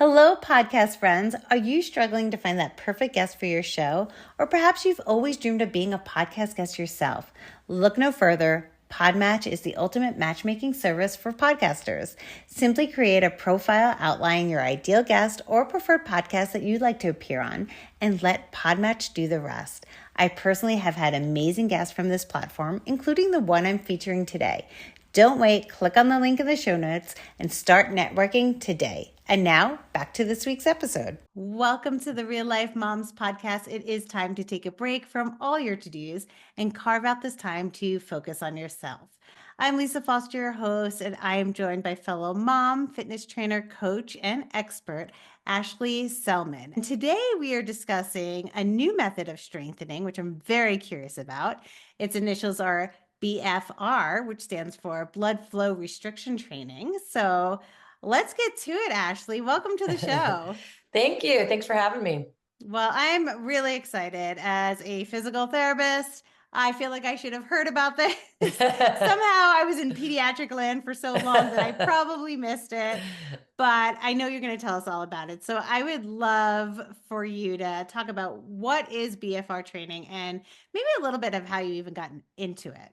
Hello, podcast friends. Are you struggling to find that perfect guest for your show? Or perhaps you've always dreamed of being a podcast guest yourself? Look no further. Podmatch is the ultimate matchmaking service for podcasters. Simply create a profile outlining your ideal guest or preferred podcast that you'd like to appear on, and let Podmatch do the rest. I personally have had amazing guests from this platform, including the one I'm featuring today. Don't wait, click on the link in the show notes and start networking today. And now, back to this week's episode. Welcome to the Real Life Momz podcast. It is time to take a break from all your to-dos and carve out this time to focus on yourself. I'm Lisa Foster, your host, and I am joined by fellow mom, fitness trainer, coach, and expert, Ashley Selman. And today we are discussing a new method of strengthening, which I'm very curious about. Its initials are BFR, which stands for blood flow restriction training. So let's get to it, Ashley. Welcome to the show. Thank you. Thanks for having me. Well, I'm really excited. As a physical therapist, I feel like I should have heard about this. Somehow I was in pediatric land for so long that I probably missed it, but I know you're going to tell us all about it. So I would love for you to talk about what is BFR training and maybe a little bit of how you even got into it.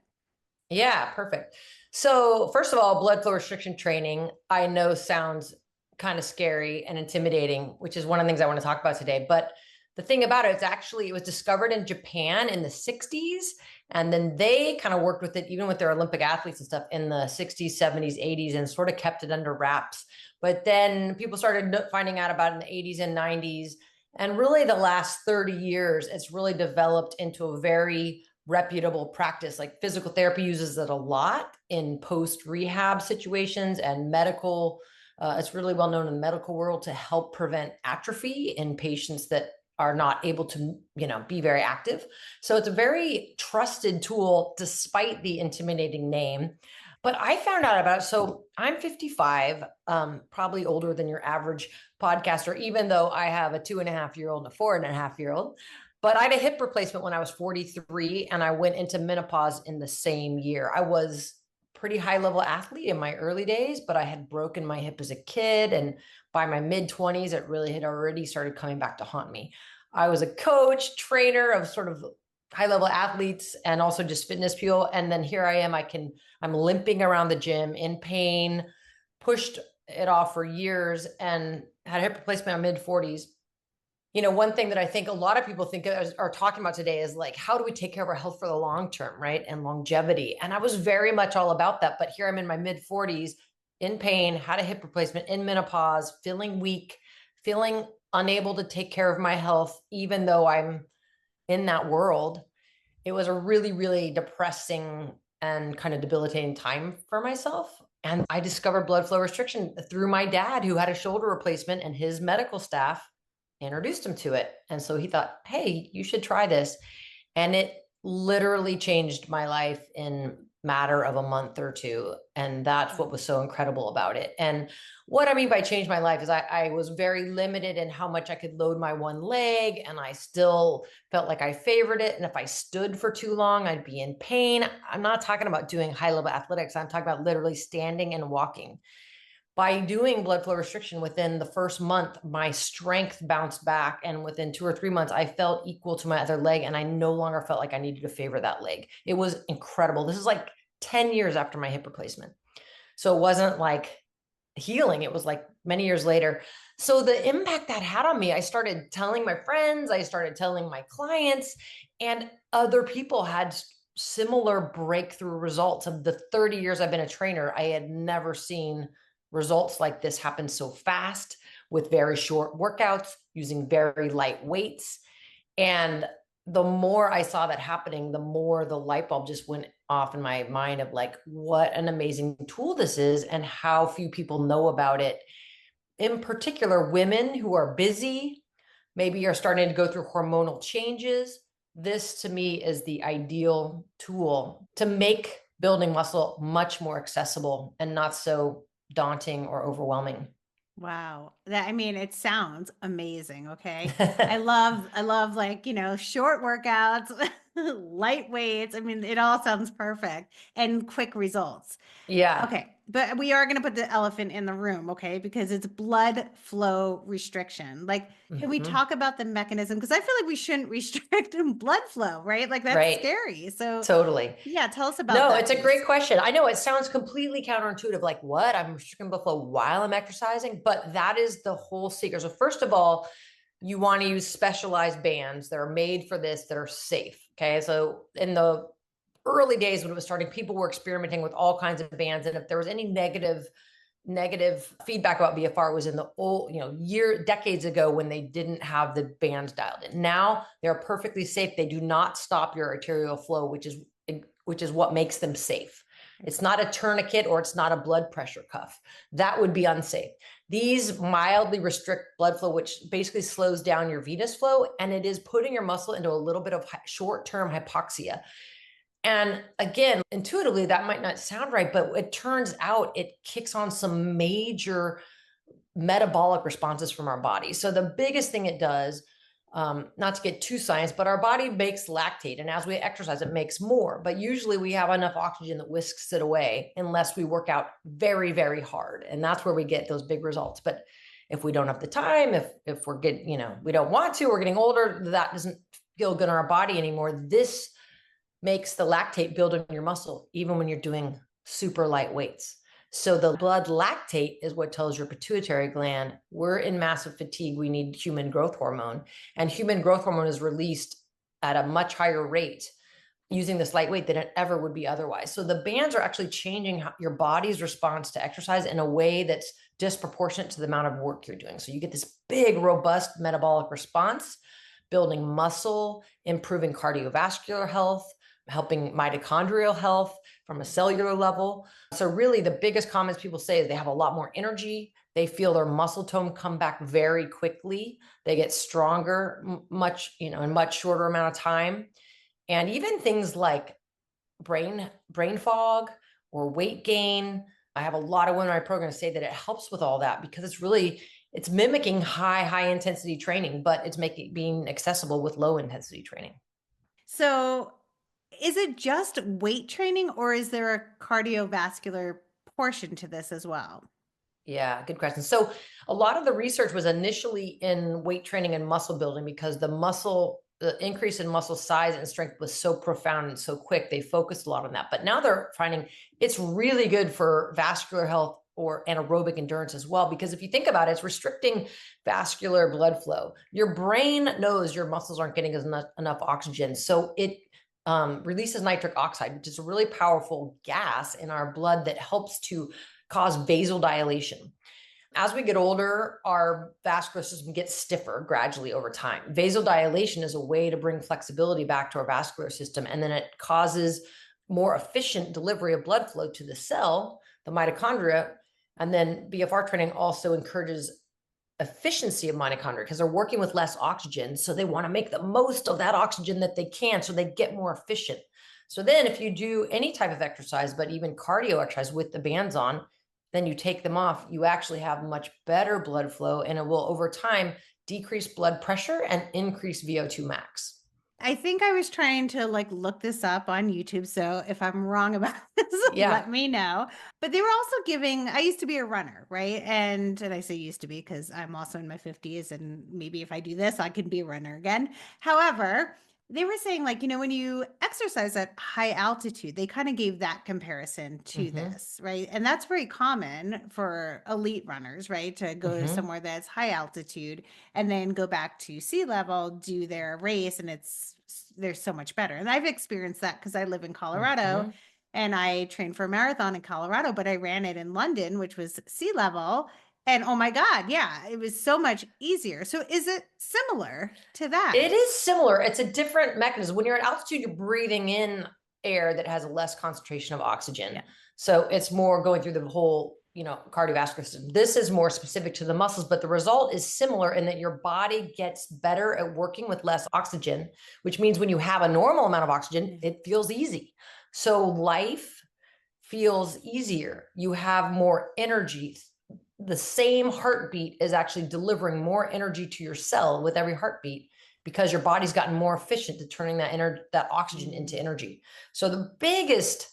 Yeah, perfect. So first of all, blood flow restriction training, I know sounds kind of scary and intimidating, which is one of the things I want to talk about today. But the thing about it, it was discovered in Japan in the 60s. And then they kind of worked with it, even with their Olympic athletes and stuff in the 60s, 70s, 80s, and sort of kept it under wraps. But then people started finding out about it in the 80s and 90s. And really the last 30 years, it's really developed into a very reputable practice. Like physical therapy uses it a lot in post-rehab situations and medical. It's really well known in the medical world to help prevent atrophy in patients that are not able to, be very active. So it's a very trusted tool despite the intimidating name. But I found out about it. So I'm 55, probably older than your average podcaster, even though I have a 2.5-year-old and a 4.5-year-old. But I had a hip replacement when I was 43, and I went into menopause in the same year. I was pretty high level athlete in my early days, but I had broken my hip as a kid. And by my mid 20s, it really had already started coming back to haunt me. I was a coach, trainer of sort of high level athletes and also just fitness people. And then here I am, I'm limping around the gym in pain, pushed it off for years and had a hip replacement in my mid 40s. One thing that I think a lot of people are talking about today is like, how do we take care of our health for the long term, right? And longevity. And I was very much all about that. But here I'm in my mid 40s in pain, had a hip replacement, in menopause, feeling weak, feeling unable to take care of my health, even though I'm in that world. It was a really, really depressing and kind of debilitating time for myself. And I discovered blood flow restriction through my dad, who had a shoulder replacement, and his medical staff introduced him to it. And so he thought, hey, you should try this. And it literally changed my life in matter of a month or two. And that's what was so incredible about it. And what I mean by change my life is I was very limited in how much I could load my one leg, and I still felt like I favored it. And if I stood for too long, I'd be in pain. I'm not talking about doing high level athletics. I'm talking about literally standing and walking. By doing blood flow restriction within the first month, my strength bounced back. And within 2 or 3 months, I felt equal to my other leg. And I no longer felt like I needed to favor that leg. It was incredible. This is like 10 years after my hip replacement. So it wasn't like healing. It was like many years later. So the impact that had on me, I started telling my friends, I started telling my clients, and other people had similar breakthrough results. Of the 30 years I've been a trainer, I had never seen results like this happen so fast with very short workouts using very light weights. And the more I saw that happening, the more the light bulb just went off in my mind of like, what an amazing tool this is and how few people know about it. In particular, women who are busy, maybe are starting to go through hormonal changes. This to me is the ideal tool to make building muscle much more accessible and not so daunting or overwhelming. Wow. It sounds amazing. Okay. I love like, short workouts, Light weights. I mean, it all sounds perfect and quick results. Yeah. Okay, but we are going to put the elephant in the room, okay? Because it's blood flow restriction. Like, can we Hmm. talk about the mechanism? Because I feel like we shouldn't restrict blood flow, right? Like, that's Right. scary. So, Totally. yeah, tell us about No, that it's a great piece. question. I know it sounds completely counterintuitive, like what? I'm restricting blood flow while I'm exercising, but that is the whole secret. So first of all, you want to use specialized bands that are made for this, that are safe. Okay. So in the early days when it was starting, people were experimenting with all kinds of bands. And if there was any negative feedback about BFR was in the old, decades ago when they didn't have the bands dialed in. Now they're perfectly safe. They do not stop your arterial flow, which is what makes them safe. It's not a tourniquet or it's not a blood pressure cuff. That would be unsafe. These mildly restrict blood flow, which basically slows down your venous flow, and it is putting your muscle into a little bit of short-term hypoxia. And again, intuitively, that might not sound right, but it turns out it kicks on some major metabolic responses from our body. So the biggest thing it does, not to get too science, but our body makes lactate. And as we exercise, it makes more. But usually we have enough oxygen that whisks it away unless we work out very, very hard. And that's where we get those big results. But if we don't have the time, if we're getting, we don't want to, we're getting older, that doesn't feel good in our body anymore. This makes the lactate build in your muscle, even when you're doing super light weights. So the blood lactate is what tells your pituitary gland, we're in massive fatigue. We need human growth hormone. And human growth hormone is released at a much higher rate using this light weight than it ever would be otherwise. So the bands are actually changing your body's response to exercise in a way that's disproportionate to the amount of work you're doing. So you get this big, robust metabolic response, building muscle, improving cardiovascular health, helping mitochondrial health from a cellular level. So really the biggest comments people say is they have a lot more energy. They feel their muscle tone come back very quickly. They get stronger in much shorter amount of time. And even things like brain fog or weight gain. I have a lot of women in my program say that it helps with all that because it's mimicking high intensity training, but it's making being accessible with low intensity training. So, is it just weight training or is there a cardiovascular portion to this as well? Yeah, good question. So a lot of the research was initially in weight training and muscle building because the increase in muscle size and strength was so profound and so quick. They focused a lot on that. But now they're finding it's really good for vascular health or anaerobic endurance as well. Because if you think about it, it's restricting vascular blood flow. Your brain knows your muscles aren't getting enough oxygen. So it releases nitric oxide, which is a really powerful gas in our blood that helps to cause vasodilation. As we get older, our vascular system gets stiffer gradually over time. Vasodilation is a way to bring flexibility back to our vascular system, and then it causes more efficient delivery of blood flow to the cell, the mitochondria. And then BFR training also encourages efficiency of mitochondria because they're working with less oxygen. So they want to make the most of that oxygen that they can so they get more efficient. So then if you do any type of exercise, but even cardio exercise with the bands on, then you take them off, you actually have much better blood flow and it will over time decrease blood pressure and increase VO2 max. I think I was trying to look this up on YouTube. So if I'm wrong about this, Yeah. let me know. But they were also giving, I used to be a runner, right? And I say used to be because I'm also in my 50s and maybe if I do this, I can be a runner again. However, they were saying when you exercise at high altitude, they kind of gave that comparison to Mm-hmm. this, right? And that's very common for elite runners, right? To go to Mm-hmm. somewhere that's high altitude and then go back to sea level, do their race, and they're so much better. And I've experienced that because I live in Colorado Mm-hmm. and I trained for a marathon in Colorado, but I ran it in London, which was sea level. And oh my God, yeah, it was so much easier. So is it similar to that? It is similar. It's a different mechanism. When you're at altitude, you're breathing in air that has a less concentration of oxygen. Yeah. So it's more going through the whole, cardiovascular system. This is more specific to the muscles, but the result is similar in that your body gets better at working with less oxygen, which means when you have a normal amount of oxygen, it feels easy. So life feels easier. You have more energy. The same heartbeat is actually delivering more energy to your cell with every heartbeat because your body's gotten more efficient at turning that oxygen into energy. So the biggest,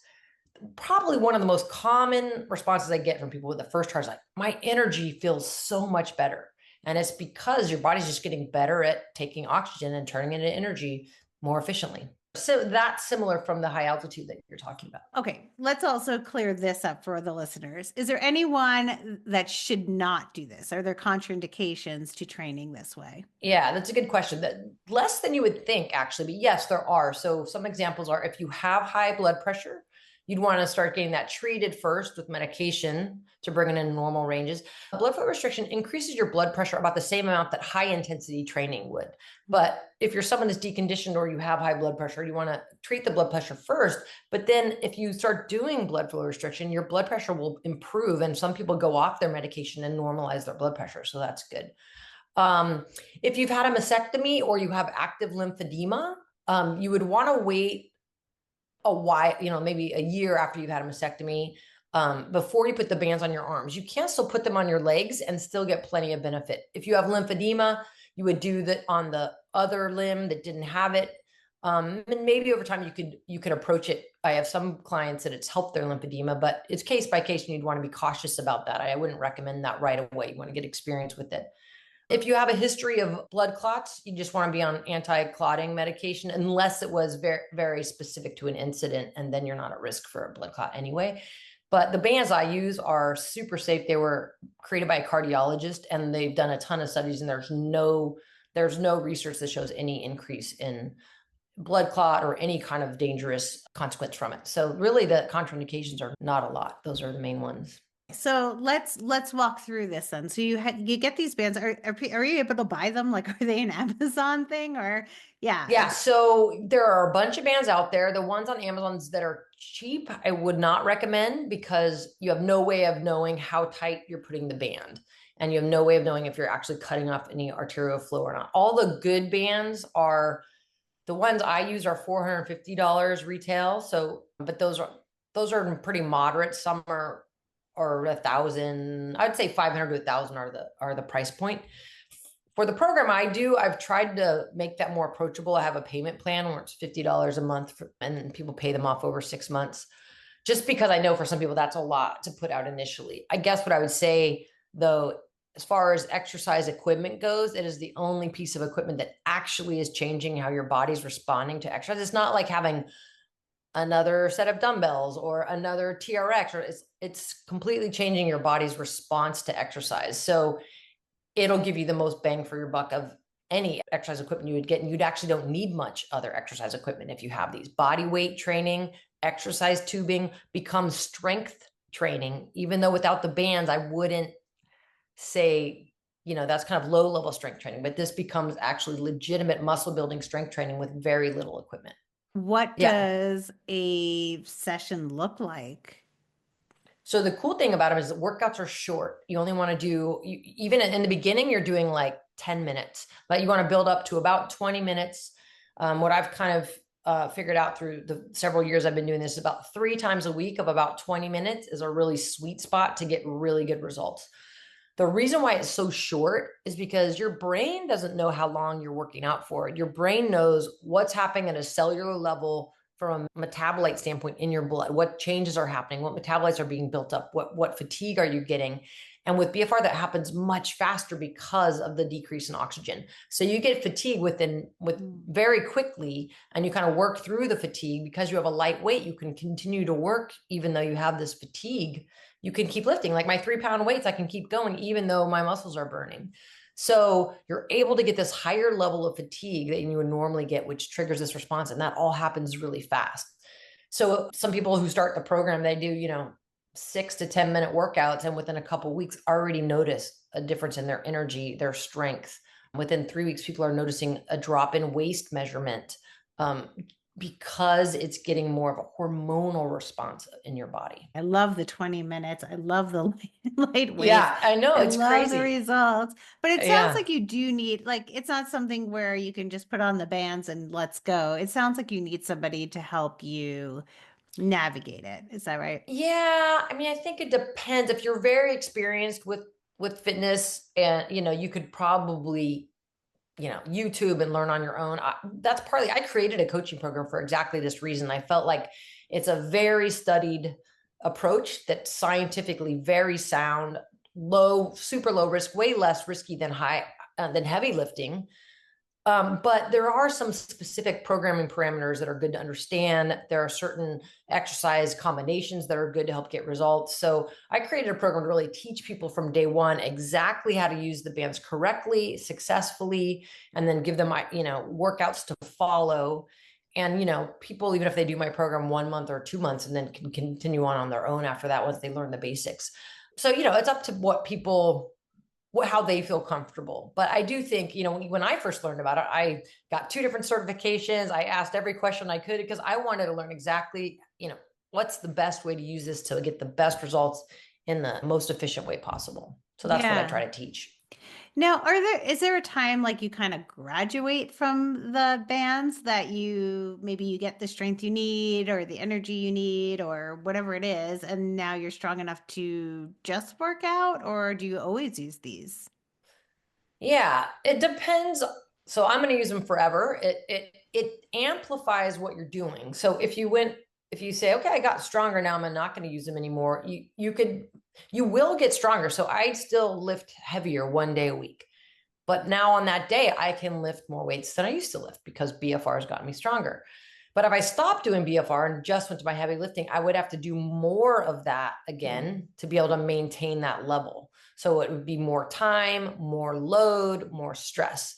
probably one of the most common responses I get from people with the first charge is like, my energy feels so much better. And it's because your body's just getting better at taking oxygen and turning it into energy more efficiently. So that's similar from the high altitude that you're talking about. Okay, let's also clear this up for the listeners. Is there anyone that should not do this? Are there contraindications to training this way? Yeah, that's a good question. That less than you would think, actually, but yes, there are. So some examples are if you have high blood pressure, you'd want to start getting that treated first with medication to bring it in normal ranges. Blood flow restriction increases your blood pressure about the same amount that high intensity training would. But if you're someone that's deconditioned or you have high blood pressure, you want to treat the blood pressure first. But then if you start doing blood flow restriction, your blood pressure will improve. And some people go off their medication and normalize their blood pressure. So that's good. If you've had a mastectomy or you have active lymphedema, you would want to wait a while, maybe a year after you've had a mastectomy, before you put the bands on your arms. You can still put them on your legs and still get plenty of benefit. If you have lymphedema, you would do that on the other limb that didn't have it. And maybe over time you could approach it. I have some clients that it's helped their lymphedema, but it's case by case, and you'd want to be cautious about that. I wouldn't recommend that right away. You want to get experience with it. If you have a history of blood clots, you just want to be on anti-clotting medication unless it was very, very specific to an incident, and then you're not at risk for a blood clot anyway. But the bands I use are super safe. They were created by a cardiologist, and they've done a ton of studies, and there's no research that shows any increase in blood clot or any kind of dangerous consequence from it. So really the contraindications are not a lot. Those are the main ones. So let's walk through this then. So you get these bands. Are you able to buy them? Like, are they an Amazon thing or yeah? Yeah. So there are a bunch of bands out there. The ones on Amazon's that are cheap, I would not recommend because you have no way of knowing how tight you're putting the band. And you have no way of knowing if you're actually cutting off any arterial flow or not. All the good bands are, the ones I use are $450 retail. So, but those are pretty moderate. Some are $1,000. I'd say 500 to 1,000 are the price point. For the program I do, I've tried to make that more approachable. I have a payment plan where it's $50 a month and people pay them off over 6 months, just because I know for some people that's a lot to put out initially. I guess what I would say though, as far as exercise equipment goes, it is the only piece of equipment that actually is changing how your body's responding to exercise. It's not like having another set of dumbbells or another TRX, or it's completely changing your body's response to exercise. So it'll give you the most bang for your buck of any exercise equipment you would get. And you'd actually don't need much other exercise equipment if you have these. Body weight training, exercise tubing becomes strength training, even though without the bands, I wouldn't say, that's kind of low level strength training, but this becomes actually legitimate muscle building strength training with very little equipment. What does a session look like? So the cool thing about them is the workouts are short. You only want to do, even in the beginning, you're doing like 10 minutes, but you want to build up to about 20 minutes. What I've kind of figured out through the several years I've been doing this, about 3 times a week of about 20 minutes is a really sweet spot to get really good results. The reason why it's so short is because your brain doesn't know how long you're working out for. Your brain knows what's happening at a cellular level from a metabolite standpoint in your blood, what changes are happening, what metabolites are being built up, what fatigue are you getting. And with BFR, that happens much faster because of the decrease in oxygen. So you get fatigue with very quickly, and you kind of work through the fatigue. Because you have a light weight, you can continue to work even though you have this fatigue. You can keep lifting. Like my 3-pound weights, I can keep going even though my muscles are burning. So you're able to get this higher level of fatigue that you would normally get, which triggers this response. And that all happens really fast. So some people who start the program, they do, 6 to 10 minute workouts, and within a couple of weeks already notice a difference in their energy, their strength. Within 3 weeks, people are noticing a drop in waist measurement, because it's getting more of a hormonal response in your body. I love the 20 minutes. I love the light weight. Yeah, I know. It's love crazy. The results. But it sounds like you do need, like, it's not something where you can just put on the bands and let's go. It sounds like you need somebody to help you navigate it. Is that right? Yeah. I mean, I think it depends. If you're very experienced with fitness, and you could probably YouTube and learn on your own. I created a coaching program for exactly this reason. I felt like it's a very studied approach that's scientifically very sound, super low risk, way less risky than heavy lifting. But there are some specific programming parameters that are good to understand. There are certain exercise combinations that are good to help get results. So I created a program to really teach people from day one exactly how to use the bands correctly, successfully, and then give them, workouts to follow. And, people, even if they do my program 1 month or 2 months, and then can continue on their own after that once they learn the basics. So, it's up to what people, how they feel comfortable. But I do think, when I first learned about it, I got 2 different certifications. I asked every question I could because I wanted to learn exactly, what's the best way to use this to get the best results in the most efficient way possible. So that's what I try to teach. Now, is there a time like you kind of graduate from the bands that maybe you get the strength you need or the energy you need or whatever it is, and now you're strong enough to just work out, or do you always use these? Yeah, it depends. So I'm going to use them forever. It amplifies what you're doing. So if you say, okay, I got stronger now, I'm not going to use them anymore. You will get stronger. So I still lift heavier 1 day a week, but now on that day, I can lift more weights than I used to lift because BFR has gotten me stronger. But if I stopped doing BFR and just went to my heavy lifting, I would have to do more of that again to be able to maintain that level. So it would be more time, more load, more stress.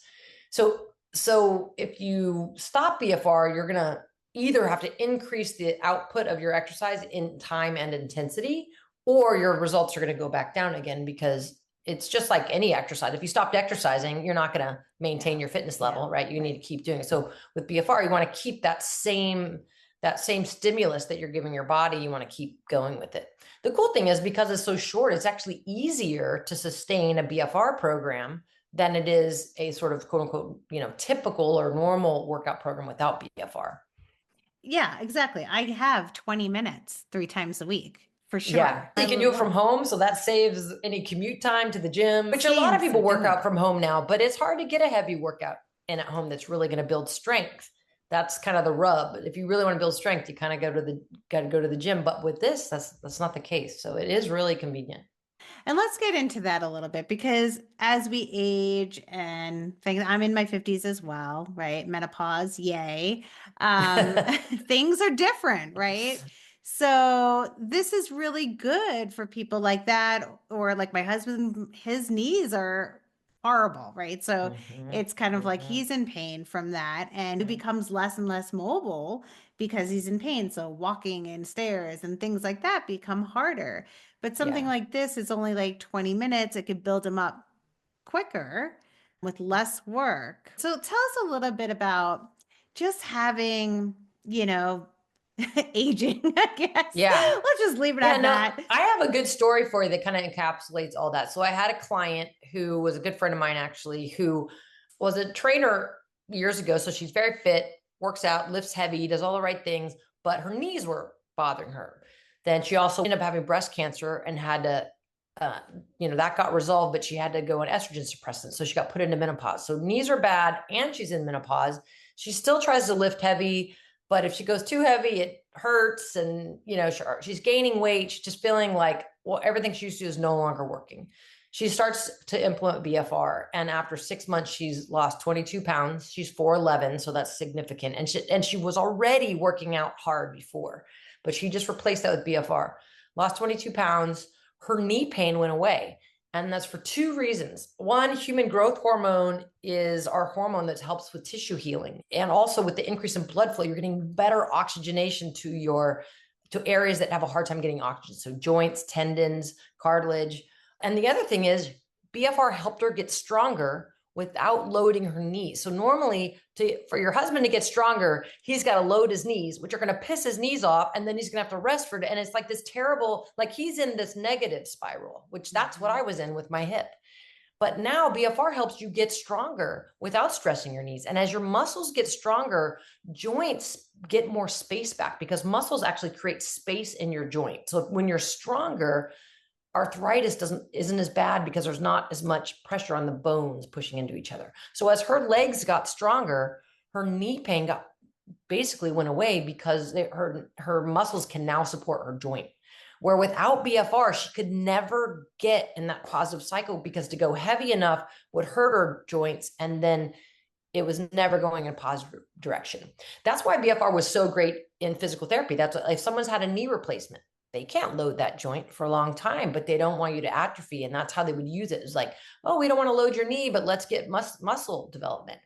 So if you stop BFR, you're going to either have to increase the output of your exercise in time and intensity, or your results are going to go back down again, because it's just like any exercise. If you stopped exercising, you're not going to maintain your fitness level, right? You need to keep doing it. So with BFR, you want to keep that same stimulus that you're giving your body. You want to keep going with it. The cool thing is, because it's so short, it's actually easier to sustain a BFR program than it is a sort of quote unquote, typical or normal workout program without BFR. Yeah, exactly. I have 20 minutes 3 times a week. For sure. Yeah, you can do it from home, so that saves any commute time to the gym, which a lot of people work out from home now, but it's hard to get a heavy workout in at home that's really going to build strength. That's kind of the rub. If you really want to build strength, you kind of got to go to the gym. But with this, that's not the case. So it is really convenient. And let's get into that a little bit, because as we age and things, I'm in my 50s as well, right? Menopause, yay. Things are different, right? So this is really good for people like that, or like my husband, his knees are horrible, right? So it's kind of like he's in pain from that, and he becomes less and less mobile because he's in pain. So walking and stairs and things like that become harder. But something like this is only like 20 minutes. It could build him up quicker with less work. So tell us a little bit about just having, aging, I guess. Yeah. Let's just leave it at that. I have a good story for you that kind of encapsulates all that. So I had a client who was a good friend of mine, actually, who was a trainer years ago. So she's very fit, works out, lifts heavy, does all the right things, but her knees were bothering her. Then she also ended up having breast cancer and had to, that got resolved, but she had to go on estrogen suppressants. So she got put into menopause. So knees are bad and she's in menopause. She still tries to lift heavy, but if she goes too heavy, it hurts. And, she's gaining weight. She's just feeling like, well, everything she used to do is no longer working. She starts to implement BFR. And after 6 months, she's lost 22 pounds. She's 4'11", so that's significant. And she was already working out hard before, but she just replaced that with BFR. Lost 22 pounds. Her knee pain went away. And that's for 2 reasons. One, human growth hormone is our hormone that helps with tissue healing. And also with the increase in blood flow, you're getting better oxygenation to areas that have a hard time getting oxygen. So joints, tendons, cartilage. And the other thing is BFR helped her get stronger without loading her knees. So normally for your husband to get stronger, he's got to load his knees, which are going to piss his knees off. And then he's going to have to rest for it. And it's like this terrible, like he's in this negative spiral, which that's what I was in with my hip. But now BFR helps you get stronger without stressing your knees. And as your muscles get stronger, joints get more space back, because muscles actually create space in your joint. So when you're stronger, arthritis isn't as bad because there's not as much pressure on the bones pushing into each other. So as her legs got stronger, her knee pain basically went away because her muscles can now support her joint. Where without BFR, she could never get in that positive cycle because to go heavy enough would hurt her joints, and then it was never going in a positive direction. That's why BFR was so great in physical therapy. That's if someone's had a knee replacement, they can't load that joint for a long time, but they don't want you to atrophy. And that's how they would use it. It's like, oh, we don't want to load your knee, but let's get muscle development.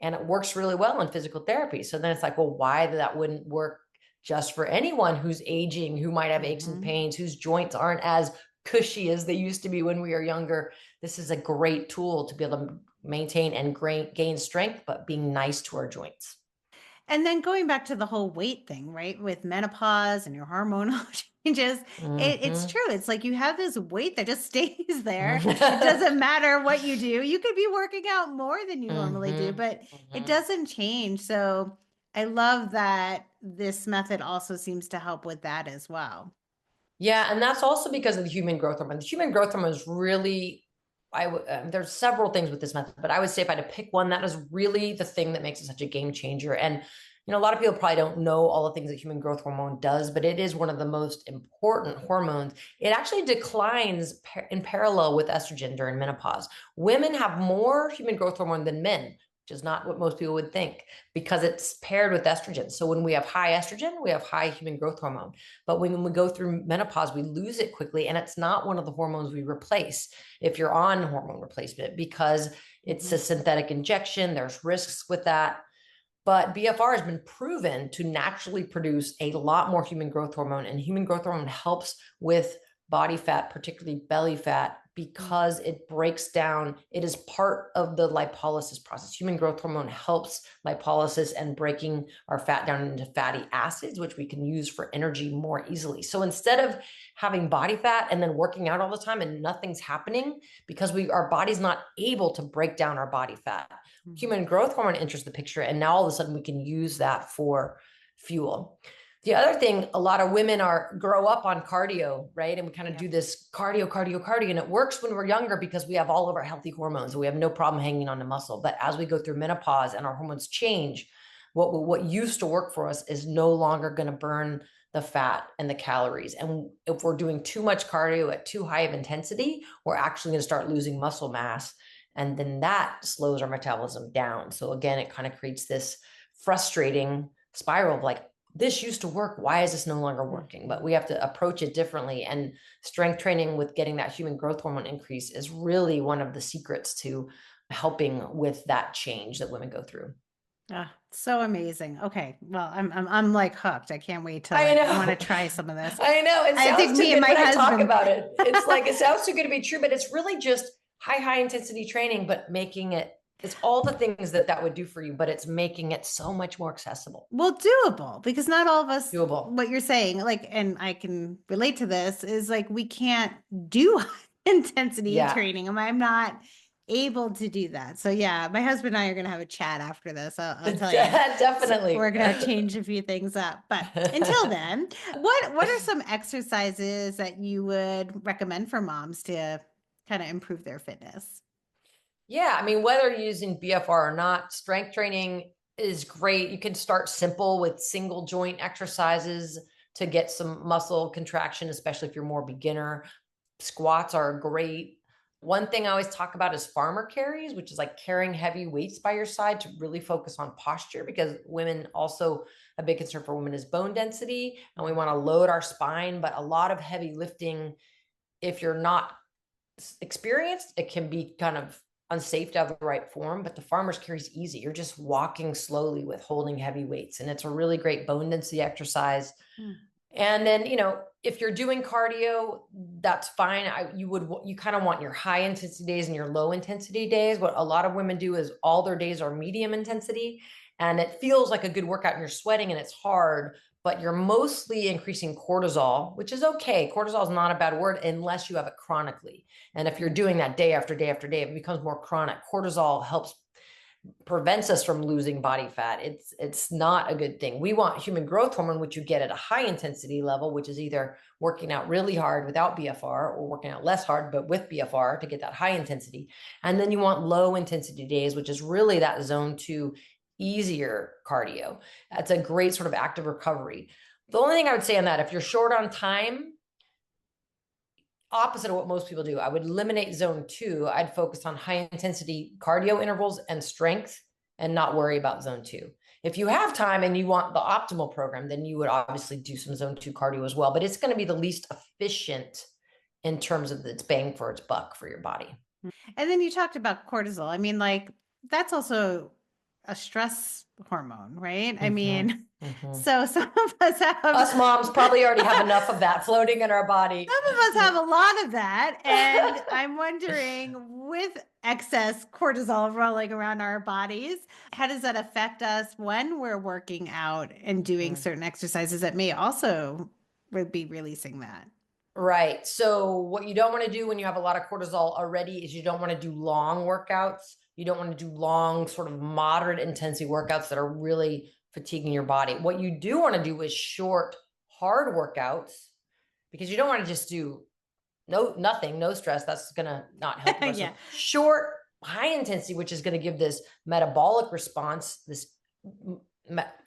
And it works really well in physical therapy. So then it's like, well, why that wouldn't work just for anyone who's aging, who might have aches and pains, whose joints aren't as cushy as they used to be when we were younger. This is a great tool to be able to maintain and gain strength, but being nice to our joints. And then going back to the whole weight thing, right? With menopause and your hormonal changes, it's true. It's like you have this weight that just stays there. It doesn't matter what you do. You could be working out more than you normally do, but it doesn't change. So I love that this method also seems to help with that as well. Yeah, and that's also because of the human growth hormone. The human growth hormone is really, there's several things with this method, but I would say if I had to pick one, that is really the thing that makes it such a game changer. And a lot of people probably don't know all the things that human growth hormone does, but it is one of the most important hormones. It actually declines in parallel with estrogen during menopause. Women have more human growth hormone than men, which is not what most people would think, because it's paired with estrogen. So when we have high estrogen, we have high human growth hormone. But when we go through menopause, we lose it quickly. And it's not one of the hormones we replace if you're on hormone replacement, because it's a synthetic injection. There's risks with that. But BFR has been proven to naturally produce a lot more human growth hormone, and human growth hormone helps with body fat, particularly belly fat, because it breaks down. It is part of the lipolysis process. Human growth hormone helps lipolysis and breaking our fat down into fatty acids, which we can use for energy more easily. So instead of having body fat and then working out all the time and nothing's happening because our body's not able to break down our body fat, human growth hormone enters the picture, and now all of a sudden we can use that for fuel. The other thing, a lot of women grow up on cardio, right? And we kind of do this cardio, and it works when we're younger because we have all of our healthy hormones and we have no problem hanging on to muscle. But as we go through menopause and our hormones change, what used to work for us is no longer going to burn the fat and the calories. And if we're doing too much cardio at too high of intensity, we're actually going to start losing muscle mass. And then that slows our metabolism down. So again, it kind of creates this frustrating spiral of like, this used to work. Why is this no longer working? But we have to approach it differently. And strength training with getting that human growth hormone increase is really one of the secrets to helping with that change that women go through. Ah, so amazing. Okay. Well, I'm like hooked. I can't wait to I want to try some of this. I know. It sounds I think too me good and my when husband... I talk about it. It's like, it sounds too good to be true, but it's really just high intensity training, but making it, it's all the things that would do for you, but it's making it so much more accessible. Well, doable, because not all of us, doable. What you're saying, like, and I can relate to this, is like, we can't do intensity training. I'm not able to do that. So yeah, my husband and I are going to have a chat after this. I'll tell you. Definitely. So we're going to change a few things up. But until then, what are some exercises that you would recommend for moms to kind of improve their fitness? Yeah, I mean, whether you're using BFR or not, strength training is great. You can start simple with single joint exercises to get some muscle contraction, especially if you're more beginner. Squats are great. One thing I always talk about is farmer carries, which is like carrying heavy weights by your side to really focus on posture, because women also, a big concern for women is bone density, and we want to load our spine. But a lot of heavy lifting, if you're not experienced, it can be kind of unsafe to have the right form. But the farmer's carry is easy. You're just walking slowly with holding heavy weights, and it's a really great bone density exercise. And then, if you're doing cardio, that's fine. You kind of want your high intensity days and your low intensity days. What a lot of women do is all their days are medium intensity, and it feels like a good workout and you're sweating and it's hard, but you're mostly increasing cortisol, which is okay. Cortisol is not a bad word unless you have it chronically. And if you're doing that day after day after day, it becomes more chronic. Cortisol helps prevents us from losing body fat. It's not a good thing. We want human growth hormone, which you get at a high intensity level, which is either working out really hard without BFR or working out less hard, but with BFR to get that high intensity. And then you want low intensity days, which is really that zone 2 easier cardio. That's a great sort of active recovery. The only thing I would say on that, if you're short on time, opposite of what most people do, I would eliminate zone 2. I'd focus on high intensity cardio intervals and strength and not worry about zone 2. If you have time and you want the optimal program, then you would obviously do some zone 2 cardio as well, but it's going to be the least efficient in terms of its bang for its buck for your body. And then you talked about cortisol. I mean, like, that's also a stress hormone, right? I mean, so some of us us moms probably already have enough of that floating in our body. Some of us have a lot of that. And I'm wondering, with excess cortisol rolling around our bodies, how does that affect us when we're working out and doing certain exercises that may also be releasing that? Right. So what you don't want to do when you have a lot of cortisol already is you don't want to do long workouts. You don't want to do long, sort of moderate intensity workouts that are really fatiguing your body. What you do want to do is short, hard workouts, because you don't want to just do nothing, no stress. That's going to not help much. Yeah. So short, high intensity, which is going to give this metabolic response, this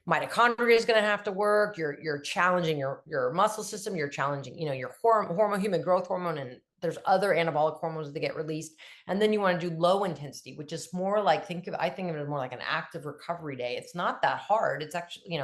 mitochondria is going to have to work. You're challenging your muscle system. You're challenging, your hormone, human growth hormone, and there's other anabolic hormones that get released. And then you want to do low intensity, which is more like, I think of it as more like an active recovery day. It's not that hard. It's actually,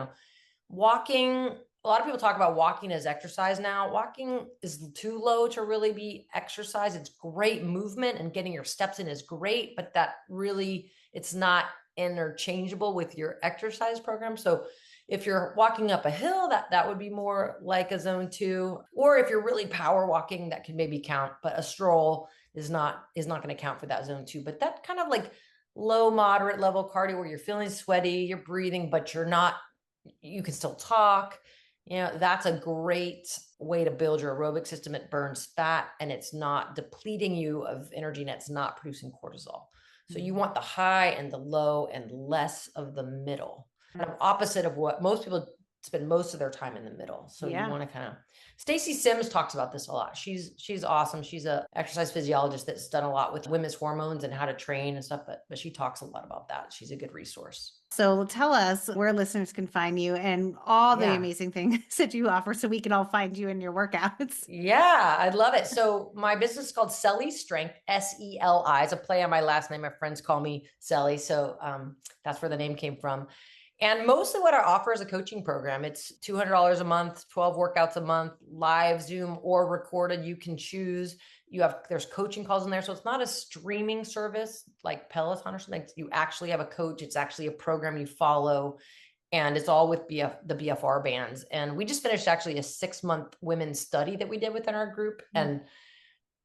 walking. A lot of people talk about walking as exercise now. Walking is too low to really be exercise. It's great movement and getting your steps in is great, but that really, it's not interchangeable with your exercise program. So if you're walking up a hill, that would be more like a zone 2, or if you're really power walking, that can maybe count, but a stroll is not going to count for that zone 2. But that kind of like low, moderate level cardio where you're feeling sweaty, you're breathing, but you can still talk. That's a great way to build your aerobic system. It burns fat and it's not depleting you of energy and it's not producing cortisol. So you want the high and the low and less of the middle. Kind of opposite of what most people spend most of their time in the middle. So you want to kind of, Stacy Sims talks about this a lot. She's awesome. She's a exercise physiologist that's done a lot with women's hormones and how to train and stuff, but she talks a lot about that. She's a good resource. So tell us where listeners can find you and all the amazing things that you offer so we can all find you in your workouts. Yeah, I'd love it. So my business is called Selly Strength, SELI. It's a play on my last name. My friends call me Selly. So that's where the name came from. And mostly what I offer is a coaching program. It's $200 a month, 12 workouts a month, live, Zoom, or recorded. You can choose. There's coaching calls in there. So it's not a streaming service like Peloton or something. You actually have a coach. It's actually a program you follow. And it's all with the BFR bands. And we just finished actually a 6-month women's study that we did within our group. And I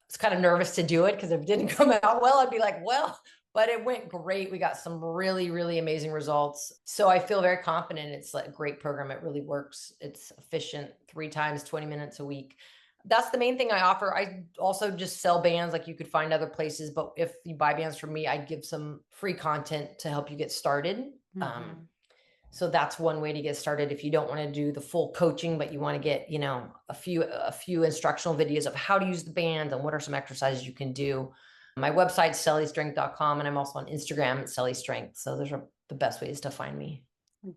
was kind of nervous to do it because if it didn't come out well, I'd be like, well, but it went great. We got some really, really amazing results. So I feel very confident. It's like a great program. It really works. It's efficient, 3 times, 20 minutes a week. That's the main thing I offer. I also just sell bands like you could find other places, but if you buy bands from me, I give some free content to help you get started. So that's one way to get started. If you don't want to do the full coaching, but you want to get, a few instructional videos of how to use the band and what are some exercises you can do. My website's sellystrength.com, and I'm also on Instagram at sellystrength. So those are the best ways to find me.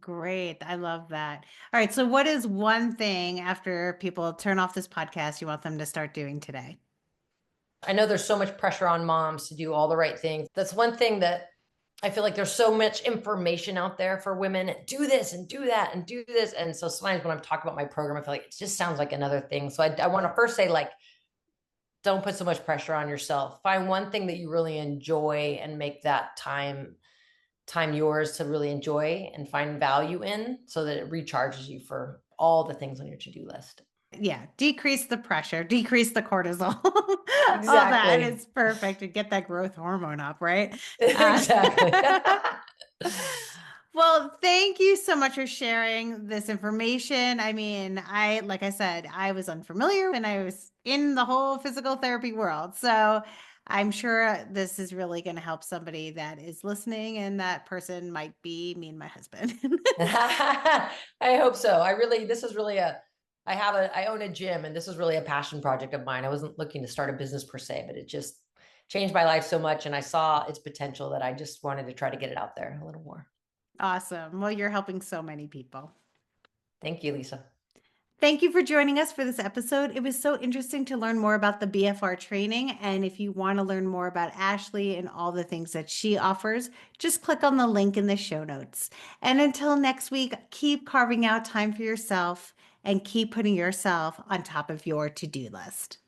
Great. I love that. All right. So what is one thing after people turn off this podcast you want them to start doing today? I know there's so much pressure on moms to do all the right things. That's one thing that I feel like there's so much information out there for women. Do this and do that and do this. And so sometimes when I'm talking about my program, I feel like it just sounds like another thing. So I want to first say, don't put so much pressure on yourself. Find one thing that you really enjoy and make that time yours to really enjoy and find value in so that it recharges you for all the things on your to-do list. Yeah. Decrease the pressure, decrease the cortisol. Exactly. All that is perfect to get that growth hormone up, right? Exactly. Well, thank you so much for sharing this information. I mean, like I said, I was unfamiliar when I was in the whole physical therapy world. So I'm sure this is really going to help somebody that is listening, and that person might be me and my husband. I hope so. This is really I own a gym, and this is really a passion project of mine. I wasn't looking to start a business per se, but it just changed my life so much. And I saw its potential that I just wanted to try to get it out there a little more. Awesome. Well, you're helping so many people. Thank you, Lisa. Thank you for joining us for this episode. It was so interesting to learn more about the BFR training. And if you want to learn more about Ashley and all the things that she offers, just click on the link in the show notes. And until next week, keep carving out time for yourself and keep putting yourself on top of your to do list.